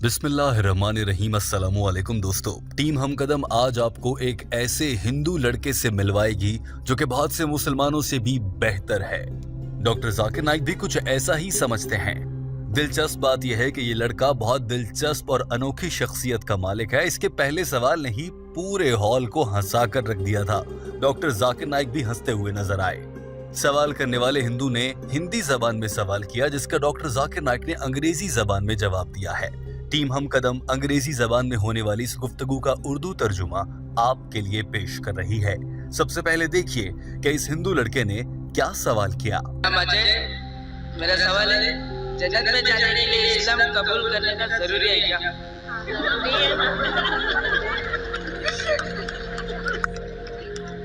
बिस्मिल्लाहिर्रहमानिर्रहीम। अस्सलामु अलैकुम दोस्तों। टीम हम कदम आज आपको एक ऐसे हिंदू लड़के से मिलवाएगी जो कि बहुत से मुसलमानों से भी बेहतर है। डॉक्टर जाकिर नाइक भी कुछ ऐसा ही समझते हैं। दिलचस्प बात यह है कि ये लड़का बहुत दिलचस्प और अनोखी शख्सियत का मालिक है। इसके पहले सवाल ने ही पूरे हॉल को हंसा कर रख दिया था। डॉक्टर जाकिर नाइक भी हंसते हुए नजर आए। सवाल करने वाले हिंदू ने हिंदी जबान में सवाल किया, जिसका डॉक्टर जाकिर नाइक ने अंग्रेजी जबान में जवाब दिया है। टीम हम कदम अंग्रेजी जबान में होने वाली इस गुफ्तगू का उर्दू तर्जुमा आपके लिए पेश कर रही है। सबसे पहले देखिए कि इस हिंदू लड़के ने क्या सवाल किया। मेरा सवाल है, जन्नत में जाने के लिए इस्लाम कबूल करने का जरूरी है क्या?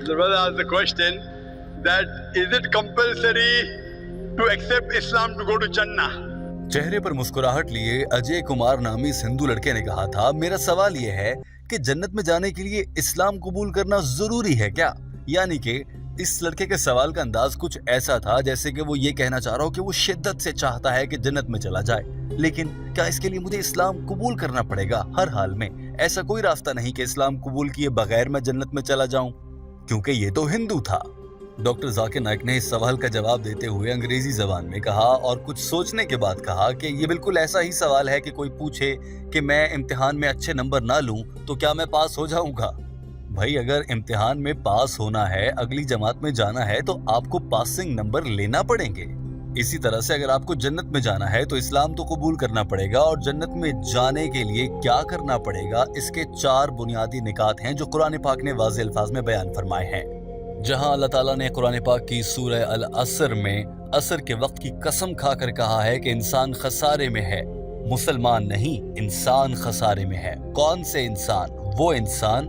The brother asked the question that is it compulsory to accept Islam to go to Jannah? चेहरे पर मुस्कुराहट लिए अजय कुमार नामी इस हिंदू लड़के ने कहा था, मेरा सवाल यह है कि जन्नत में जाने के लिए इस्लाम कबूल करना जरूरी है क्या? यानी कि इस लड़के के सवाल का अंदाज कुछ ऐसा था जैसे कि वो ये कहना चाह रहा हो कि वो शिद्दत से चाहता है कि जन्नत में चला जाए, लेकिन क्या इसके लिए मुझे इस्लाम कबूल करना पड़ेगा हर हाल में? ऐसा कोई रास्ता नहीं कि इस्लाम कबूल किए बगैर मैं जन्नत में चला जाऊं, क्योंकि ये तो हिंदू था। डॉक्टर जाकिर नाइक ने इस सवाल का जवाब देते हुए अंग्रेजी जबान में कहा और कुछ सोचने के बाद कहा कि ये बिल्कुल ऐसा ही सवाल है कि कोई पूछे कि मैं इम्तिहान में अच्छे नंबर ना लूं तो क्या मैं पास हो जाऊंगा? भाई, अगर इम्तिहान में पास होना है, अगली जमात में जाना है, तो आपको पासिंग नंबर लेना पड़ेंगे। इसी तरह से अगर आपको जन्नत में जाना है तो इस्लाम तो कबूल करना पड़ेगा, और जन्नत में जाने के लिए क्या करना पड़ेगा, इसके 4 बुनियादी निकात हैं जो कुरान पाक ने वाज़ेह अल्फाज में बयान फरमाए हैं। जहां अल्लाह ताला ने कुरान पाक की सूरह अल असर में असर के वक्त की कसम खाकर कहा है कि इंसान खसारे में है, मुसलमान नहीं, इंसान खसारे में है। कौन से इंसान? वो इंसान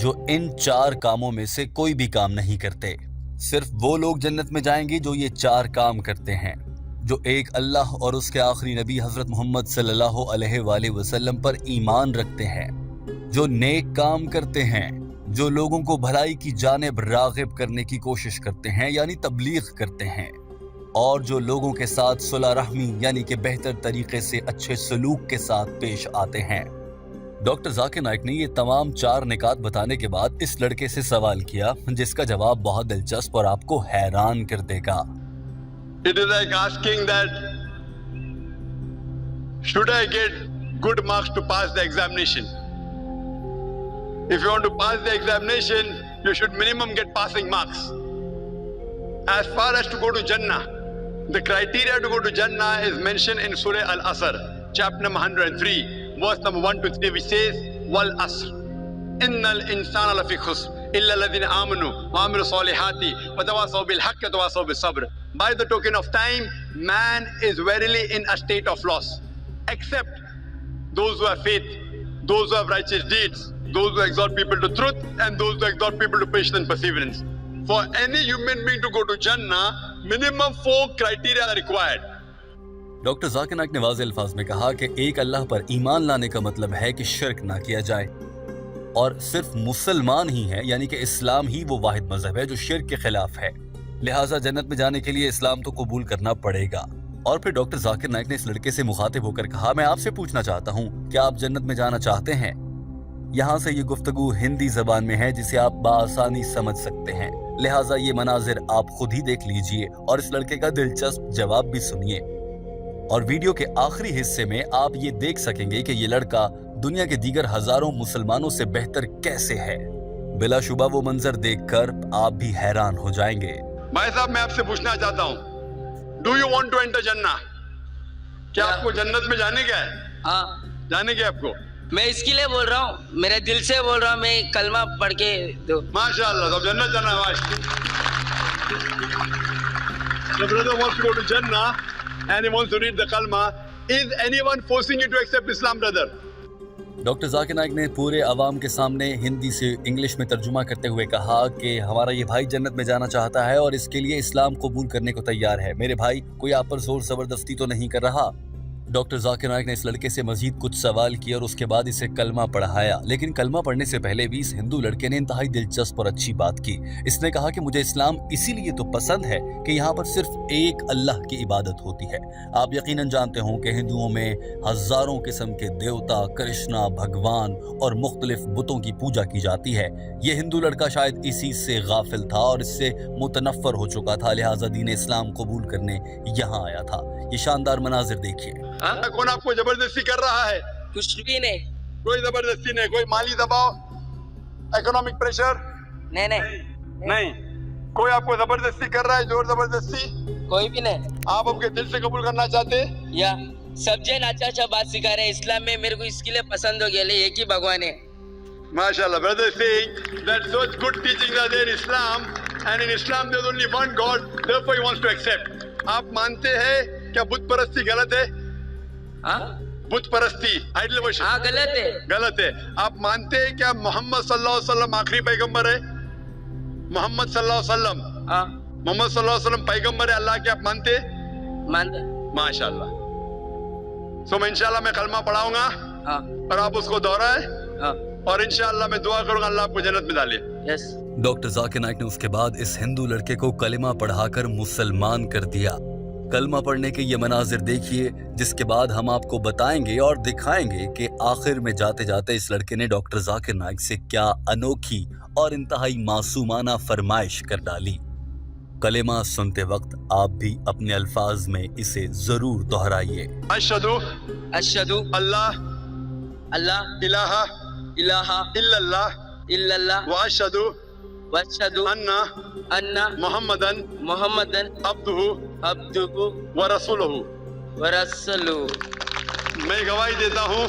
जो इन 4 कामों में से कोई भी काम नहीं करते। सिर्फ वो लोग जन्नत में जाएंगे जो ये 4 काम करते हैं, जो एक अल्लाह और उसके आखिरी नबी हजरत मोहम्मद सल्लल्लाहु अलैहि वसल्लम पर ईमान रखते हैं, जो नेक काम करते हैं, जो लोगों को भलाई की जानिब राग़िब करने की कोशिश करते हैं यानी तबलीग करते हैं, और जो लोगों के साथ सुलह रहमी यानी कि बेहतर तरीके से अच्छे सलूक के साथ पेश आते हैं। डॉक्टर जाकिर नाइक ने ये तमाम 4 निकात बताने के बाद इस लड़के से सवाल किया, जिसका जवाब बहुत दिलचस्प और आपको हैरान कर देगा। It is like asking that should I get good marks to pass the examination? If you want to pass the examination, you should minimum get passing marks. As far as to go to Jannah, the criteria to go to Jannah is mentioned in Surah Al-Asr, chapter number 103, verse number 1 to 3, which says, Wal Asr, Innal insana lafi khusr, illa alladhina amanu wa amilu salihati wa tawasaw bil haqqi wa tawasaw bis sabr. By the token of time, man is verily in a state of loss, except those who have faith, those who have righteous deeds, those who exhort people to truth, and those who exhort people to patience and perseverance. For any human being to go to Jannah, minimum 4 criteria are required. Doctor Zakir Naik ने वाज़ेह अल्फाज में कहा कि एक अल्लाह पर ईमान लाने का मतलब है कि शिर्क ना किया जाए, और सिर्फ मुसलमान ही है यानी कि इस्लाम ही वो वाहिद मजहब है जो शिर्क के खिलाफ है। लिहाजा जन्नत में जाने के लिए इस्लाम तो कबूल करना पड़ेगा। और फिर डॉक्टर जाकिर नाइक ने इस लड़के से मुखातिब होकर कहा, मैं आपसे पूछना चाहता हूँ, क्या आप जन्नत में जाना चाहते हैं? यहाँ से ये गुफ्तगू हिंदी जबान में है जिसे आप बाआसानी समझ सकते हैं, लिहाजा ये मनाजिर आप खुद ही देख लीजिए और इस लड़के का दिलचस्प जवाब भी सुनिए। और वीडियो के आखिरी हिस्से में आप ये देख सकेंगे कि ये लड़का दुनिया के दीगर हजारों मुसलमानों से बेहतर कैसे है। बिलाशुबा वो मंजर देखकर आप भी हैरान हो जाएंगे। भाई साहब, मैं आपसे पूछना चाहता हूँ, do you want to enter जन्नह? क्या आपको जन्नत में जाने का है? हाँ, जाने का आपको? मैं इसके लिए बोल रहा हूँ, मेरे दिल से बोल रहा हूँ, मैं कलमा पढ़ के दो। माशाअल्लाह, तो जन्नत जाना है। The brother wants to go to Jannah and he wants to read the kalma. Is anyone forcing you to accept Islam, brother? Doctor Zakir Naik ने पूरे अवाम के सामने हिंदी से इंग्लिश में तर्जुमा करते हुए कहा कि हमारा ये भाई जन्नत में जाना चाहता है और इसके लिए इस्लाम कबूल करने को तैयार है। मेरे भाई, कोई आप पर जोर जबरदस्ती तो नहीं कर रहा? डॉक्टर जाकिर नाइक ने इस लड़के से मजीद कुछ सवाल किए और उसके बाद इसे कलमा पढ़ाया, लेकिन कलमा पढ़ने से पहले भी इस हिंदू लड़के ने इंतहाई दिलचस्प और अच्छी बात की। इसने कहा कि मुझे इस्लाम इसीलिए तो पसंद है कि यहाँ पर सिर्फ एक अल्लाह की इबादत होती है। आप यकीनन जानते हो कि हिंदुओं में हजारों किस्म के देवता, कृष्णा, भगवान और मुख्तलिफ बुतों की पूजा की जाती है। ये हिंदू लड़का शायद इसी से गाफिल था और इससे मुतनफ्फर हो चुका था, लिहाजा दीन इस्लाम कबूल करने यहाँ आया था। ये शानदार मनाजिर देखिए। कौन आपको जबरदस्ती कर रहा है? कुछ भी नहीं। कोई जबरदस्ती नहीं, कोई माली दबाव, इकोनॉमिक प्रेशर नहीं। कोई आपको जबरदस्ती कर रहा है, जोर जबरदस्ती? कोई भी नहीं। आप अपने दिल से कबूल करना चाहते हैं? या सब जन अच्छा बात सिखा रहे हैं इस्लाम में, मेरे को इसके लिए पसंद हो गया, एक ही भगवान है। MashaAllah, brother is saying that such good teachings are there in Islam, and in Islam there's only one God, therefore he wants to accept. आप मानते हैं क्या बुत परस्ती गलत है? बुत परस्ती, आइडल वर्शिप, हाँ गलत है। गलत है। आप मानते हैं क्या मोहम्मद सल्लल्लाहु अलैहि वसल्लम आखिरी पैगंबर है? मोहम्मद सल्लल्लाहु अलैहि वसल्लम, मोहम्मद सल्लल्लाहु अलैहि वसल्लम पैगंबर है अल्लाह के, आप मानते हैं? मानते। माशाअल्लाह। सो मैं इंशाल्लाह मैं कलमा पढ़ाऊंगा और आप उसको दोहराएं और इंशाल्लाह मैं दुआ करूंगा अल्लाह आपको जन्नत में डाले। यस। डॉक्टर जाकिर नाइक ने उसके बाद इस हिंदू लड़के को कलिमा पढ़ाकर मुसलमान कर दिया। कलमा पढ़ने के ये मनाजिर देखिए, जिसके बाद हम आपको बताएंगे और दिखाएंगे कि आखिर में जाते जाते इस लड़के ने डॉक्टर जाकिर नाइक से क्या अनोखी और इंतहाई मासूमाना फरमाइश कर डाली। कलिमा सुनते वक्त आप भी अपने अल्फाज में इसे जरूर दोहराइए। अशहदु अल्लाह इलाहा इल्लल्लाह व अशहदु अन्ना मुहम्मदन अब्दुहु व रसूलुहु। मैं गवाही देता हूँ।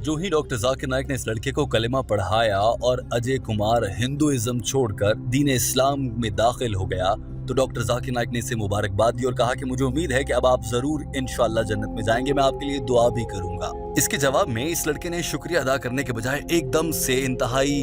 जो ही डॉक्टर जाकिर नाइक ने इस लड़के को कलिमा पढ़ाया और अजय कुमार हिंदुइज्म छोड़कर दीन इस्लाम में दाखिल हो गया, तो डॉक्टर जाकिर नाइक ने इसे मुबारकबाद दी और कहा कि मुझे उम्मीद है कि अब आप जरूर इंशाअल्लाह जन्नत में जाएंगे, मैं आपके लिए दुआ भी करूंगा। इसके जवाब में इस लड़के ने शुक्रिया अदा करने के बजाय एकदम से इंतहाई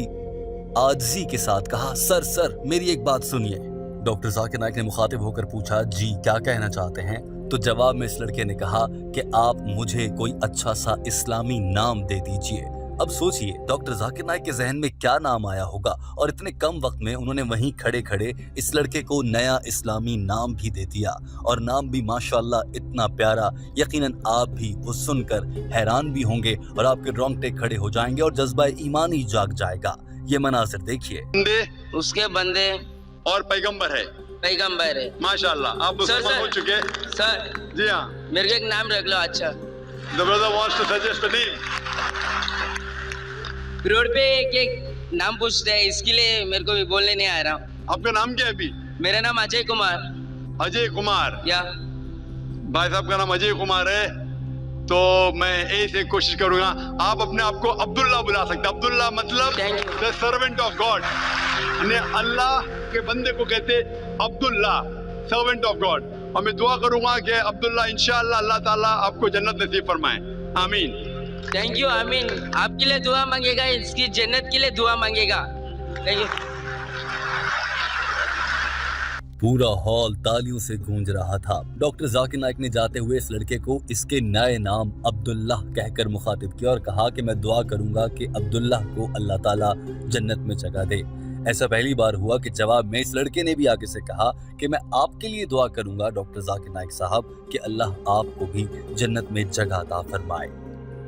आजिज़ी के साथ कहा, सर मेरी एक बात सुनिए। डॉक्टर जाकिर नाइक ने मुखातिब होकर पूछा, जी क्या कहना चाहते हैं? तो जवाब में इस लड़के ने कहा कि आप मुझे कोई अच्छा सा इस्लामी नाम दे दीजिए। अब सोचिए डॉक्टर जाकिर नाइक के जहन में क्या नाम आया होगा, और इतने कम वक्त में उन्होंने वहीं खड़े खड़े इस लड़के को नया इस्लामी नाम भी दे दिया, और नाम भी माशाअल्लाह इतना प्यारा, यकीनन आप भी वो सुनकर हैरान भी होंगे और आपके रोंगटे खड़े हो जाएंगे और जज्बा ईमान ही जाग जाएगा। ये मनाजिर देखिए। उसके बंदे और पैगंबर है माशाअल्लाह। आप मुसलमान हो चुके सर? जी हाँ। मेरे को एक नाम रख लो अच्छा। The brother wants to suggest a name. Road पे एक नाम पूछते हैं, इसके लिए मेरे को भी बोलने नहीं आ रहा हूँ। आपका नाम क्या है अभी? मेरा नाम अजय कुमार। अजय कुमार? या भाई साहब का नाम अजय कुमार है, तो मैं ऐसे कोशिश करूंगा आप अपने आप को अब्दुल्ला बुला सकते। अब्दुल्ला मतलब द सर्वेंट ऑफ गॉड, अल्लाह के बंदे को कहते अब्दुल्ला, सर्वेंट ऑफ गॉड। और मैं दुआ करूंगा कि अब्दुल्ला इंशाअल्लाह अल्लाह ताला आपको जन्नत नसीब फरमाए। आमीन। Thank you. आमीन। आपके लिए दुआ मांगेगा, इसकी जन्नत के लिए दुआ मांगेगा। Thank you. पूरा हॉल तालियों से गूंज रहा था। डॉक्टर जाकिर नाइक ने जाते हुए इस लड़के को इसके नए नाम अब्दुल्लाह कहकर मुखातिब किया और कहा कि मैं दुआ करूंगा कि अब्दुल्लाह को अल्लाह ताला जन्नत में जगह दे। ऐसा पहली बार हुआ कि जवाब में इस लड़के ने भी आगे से कहा कि मैं आपके लिए दुआ करूंगा डॉक्टर जाकिर नाइक साहब कि अल्लाह आपको भी जन्नत में जगह अता फरमाए।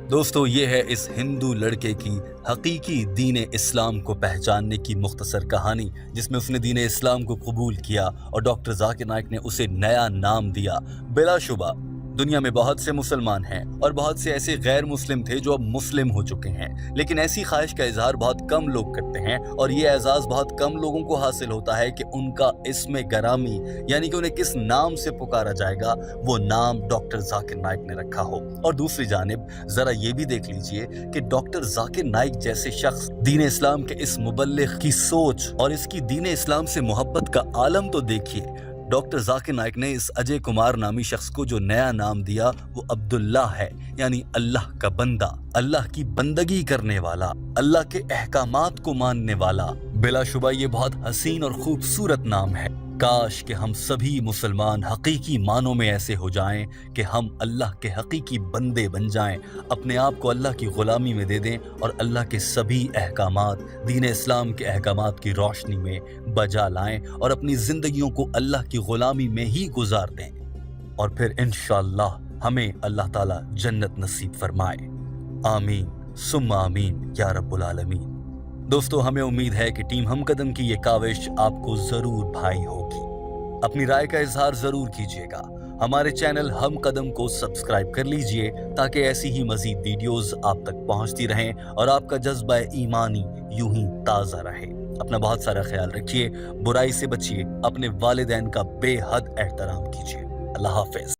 दोस्तों, ये है इस हिंदू लड़के की हकीकी दीन इस्लाम को पहचानने की मुख्तसर कहानी, जिसमें उसने दीन इस्लाम को कबूल किया और डॉक्टर जाकिर नाइक ने उसे नया नाम दिया। बिलाशुबा दुनिया में बहुत से मुसलमान हैं और बहुत से ऐसे गैर मुस्लिम थे जो अब मुस्लिम हो चुके हैं, लेकिन ऐसी ख्वाहिश का इजहार बहुत कम लोग करते हैं और ये एजाज़ बहुत कम लोगों को हासिल होता है कि उनका इसमें गरामी, यानी कि उन्हें किस नाम से पुकारा जाएगा, वो नाम डॉक्टर जाकिर नाइक ने रखा हो। और दूसरी जानिब जरा ये भी देख लीजिए कि डॉक्टर जाकिर नाइक जैसे शख्स दीन इस्लाम के इस मुबल्लिग की सोच और इसकी दीन इस्लाम से मोहब्बत का आलम तो देखिए। डॉक्टर जाकिर नाइक ने इस अजय कुमार नामी शख्स को जो नया नाम दिया वो अब्दुल्ला है, यानी अल्लाह का बंदा, अल्लाह की बंदगी करने वाला, अल्लाह के अहकामात को मानने वाला। बिलाशुबा ये बहुत हसीन और खूबसूरत नाम है। کاش کہ ہم سبھی مسلمان حقیقی معنوں میں ایسے ہو جائیں کہ ہم اللہ کے حقیقی بندے بن جائیں، اپنے آپ کو اللہ کی غلامی میں دے دیں اور اللہ کے سبھی احکامات، دین اسلام کے احکامات کی روشنی میں بجا لائیں اور اپنی زندگیوں کو اللہ کی غلامی میں ہی گزار دیں، اور پھر انشاءاللہ ہمیں اللہ تعالیٰ جنت نصیب فرمائے۔ آمین ثم آمین یا رب العالمین۔ دوستو، ہمیں امید ہے کہ ٹیم ہم قدم کی یہ کاوش آپ کو ضرور بھائی ہوگی۔ اپنی رائے کا اظہار ضرور کیجیے گا۔ ہمارے چینل ہم قدم کو سبسکرائب کر لیجئے تاکہ ایسی ہی مزید ویڈیوز آپ تک پہنچتی رہیں اور آپ کا جذبہ ایمانی یوں ہی تازہ رہے۔ اپنا بہت سارا خیال رکھیے، برائی سے بچیے، اپنے والدین کا بے حد احترام کیجیے۔ اللہ حافظ۔